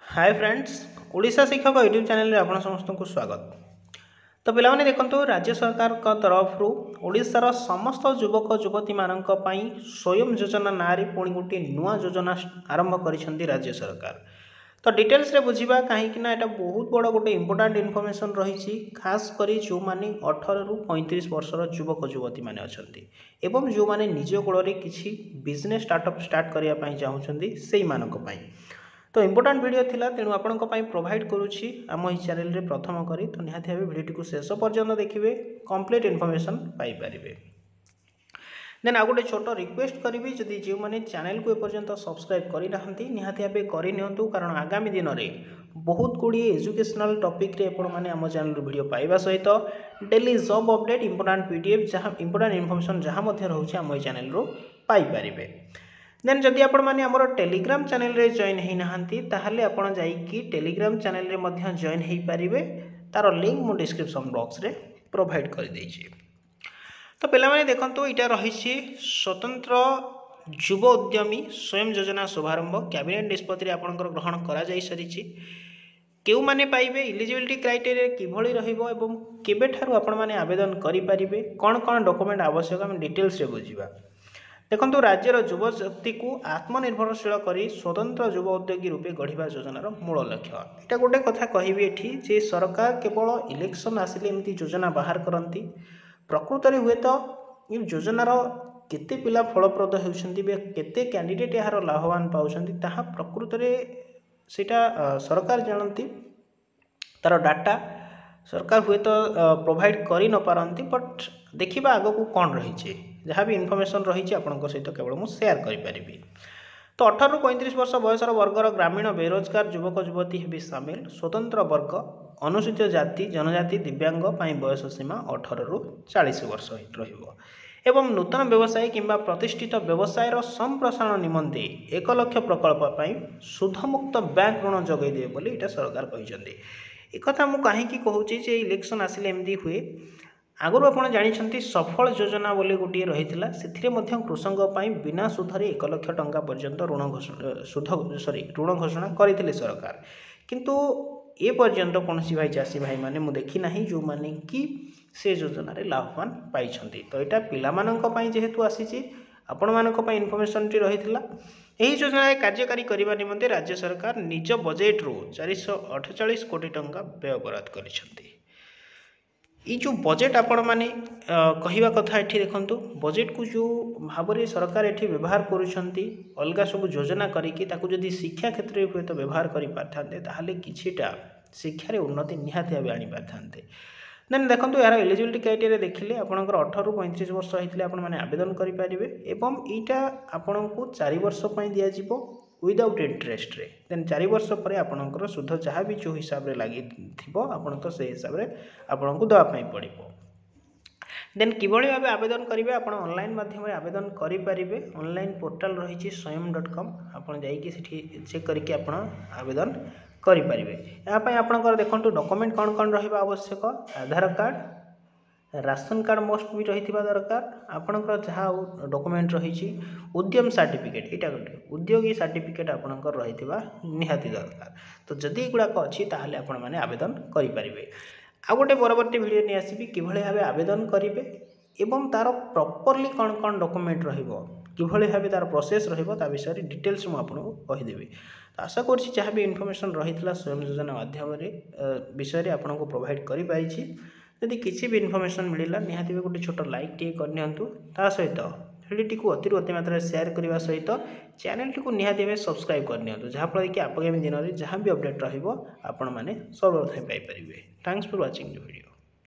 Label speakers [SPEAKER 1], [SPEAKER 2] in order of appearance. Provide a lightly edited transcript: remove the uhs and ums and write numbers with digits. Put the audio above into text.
[SPEAKER 1] Hi friends, Odisha शिक्षक YouTube channel रे आपण समस्त को स्वागत। तो पिलाने देखंतु राज्य सरकार का तरफ ओडिशार समस्त युवक युवती मानक पई स्वयं योजना नारी पुणी गोटे नुआ योजना आरंभ करिसेंती राज्य सरकार। तो डिटेल्स रे बुझिबा काहेकि ना एटा बहुत बड़ गोटे इंपोर्टेंट इनफॉरमेशन रही, खास करी जो माने 18 रु 35 वर्षर युवक युवती माने अछंती एवं जो माने निज कोड़रे किछि बिजनेस स्टार्टअप स्टार्ट करिया पई चाहुचंती सेही मानक पई। तो इंपोर्टेंट वीडियो थिला, तेणु आपनको पई प्रोवाइड करूछि आम इस चैनल रे प्रथम करी। तो निहाती भाबे वीडियो को शेष पर्यंत देखिए, कंप्लीट इनफॉरमेशन पाई परिबे। देन आ गोटे छोट रिक्वेस्ट करी, जदि जो मैंने चैनल को एपर्यंत सब्सक्राइब करि नाहंती निहाती भाबे करि नियंतु, कारण आगामी दिन में बहुत गुड़ी एजुकेशनल टॉपिक रे आपण माने आम चैनल वीडियो पाइबा सहित daily job update important PDF जहाँ इंपोर्टेंट इनफॉरमेशन जहाँ मध्य रहउछि आम ई चैनल रो पाई परिबे। देन जदि आपण माने हमर टेलीग्राम चैनल रे जॉइन हेई नाहंती ताहले आपण जाईकी टेलीग्राम चैनल रे मध्य जॉइन हेई परिबे। तार लिंक मो डिस्क्रिप्शन बॉक्स रे प्रोवाइड कर देछि। तो पिला माने देखंतु इटा रहिछि स्वतंत्र युव उद्यमी स्वयं योजना शुभारंभ कैबिनेट निष्पत्ति रे आपनकर ग्रहण करा जाई सरिछि। केउ माने पाइबे, इलिजिबिलिटी क्राइटेरिया किभଳି रहिबो एवं केबे ठारू आपण माने आवेदन करि परिबे, कोन कोन डॉक्यूमेंट आवश्यक हम डिटेल्स रे बुझिबा। देखो राज्यर युव शक्ति को आत्मनिर्भरशील करी स्वतंत्र युव उद्योगी रूपे गढ़ा योजनार मूल लक्ष्य। यहाँ गोटे कथा कहबी एठी जे सरकार केवल इलेक्शन आसिले एमती योजना बाहर करती, प्रकृत में हुए तो ये योजनार केते पिला फलप्रद होउछंती बे केते कैंडिडेट यार लाभवान पाउछंती ताहा प्रकृत में सेटा सरकार जानती। तार डाटा सरकार हुए तो प्रोवाइड करि न पारंती, बट देखिबा आगो को कौन रही जहाँ भी इनफॉरमेशन रही आपंक सहित केवल मुझे शेयर करी। तो 18 रु 35 वर्ष बयसर वर्गर ग्रामीण बेरोजगार युवक युवती भी सामिल। स्वतंत्र वर्ग, अनुसूचित जाति जनजाति दिव्यांग बयस सीमा 18 रु 40 वर्ष रहिबो एवं नूतन व्यवसाय किंबा प्रतिष्ठित व्यवसायर संप्रसारण निमंते 1 लाख प्रकल्प सुधमुक्त बैंक ऋण जगै दे बोली इटा सरकार कहिसंती। एक मुझे कहीं कहूँ इलेक्शन आसिले एमती हुए। आगुरी आपड़ जानते सफल योजना बोली गोटे रही से कृषकों बिना सुधरे 1 लाख टंका पर्यंत ऋण घोषणा करते सरकार, किंतु ए पर्यंत कौन भाई चाषी भाई मैंने मुझे देखी ना जो मैंने कि से योजन लाभवान पाई। तो यहाँ पिलामानंक जेहेतु आसी आपण मानक इनफॉरमेशन टी रही यही योजना कार्यकारी करने निमंते राज्य सरकार निज बजेट रू 448 कोटी टंका व्यय बराद करिसेंती। ये जो बजेट आपण माने कहवा कथा एठी देखंतु, बजेट को जो भाव में सरकार एठी व्यवहार करुछंती अलगा सब योजना करिकी ताकू जदि शिक्षा क्षेत्र में हुए तो व्यवहार करि पारथांते ताहले किछिटा शिक्षा रे उन्नति निहाती भाबे आनी पारथांते। देन देखंतु यार एलिजिबिलिटी क्राइटेरिया देखिले आपनकर 18 रु 35 वर्ष होइतिले आपण माने आवेदन करि पारिबे एवं ईटा आपनकु 4 वर्ष पई दिया जिवो विदाउट इंटरेस्ट रे। देन 4 वर्ष पर आपनकर सुध जहाँ भी जो हिसाब रे लागि थिबो आपण तो से हिसाब रे आपनकु दवा पई पड़िबो। देन किभଳି भाबे आवेदन करिवे, आपण ऑनलाइन माध्यम रे आवेदन करि पारिबे। ऑनलाइन पोर्टल रही स्वयं.com, आपण जाईकी सेठी चेक करके आपण आवेदन करि पारिबे। या पई आपनकर देखंतु डॉक्यूमेंट कोन कोन रहिबा आवश्यक, आधार कार्ड, राशन कार्ड मोस्ट भी रही दरकार, आपणकर जहाँ डॉक्यूमेंट रही उद्यम सर्टिफिकेट, यहाँ गोटे उद्योगी सर्टिफिकेट आपणकर रही निहाती दरकार। तो जदि एगुड़ाक अच्छी ताहले आपण माने आवेदन करें। आ गोटे परवर्ती वीडियो नहीं आसबि किभଳି भाबे आवेदन करेंगे एवं तार प्रॉपर्ली कौन कौन डॉक्यूमेंट रहिबो, किभଳି भाबे तार प्रोसेस रहिबो ता विषय डिटेल्स मु आपको कहीदेवी। तो आशा करछि जहाँ भी इनफॉरमेशन रही स्वयं योजना माध्यम विषय आपको प्रोवाइड करि पारिछि। यदि किसी भी इनफॉरमेशन मिलला निहाती गोटे छोट लाइक टे करनियंतु, ता सहित भिडियो को अति मात्रा शेयर करने सहित चैनल टी को निहाती भाबे सब्सक्राइब करनियंतु, जहाँफल कि आगामी दिन में जहाँ भी अपडेट रहिबो आपण माने सर्वप्रथम पाई परिबे। Thanks for watching the video.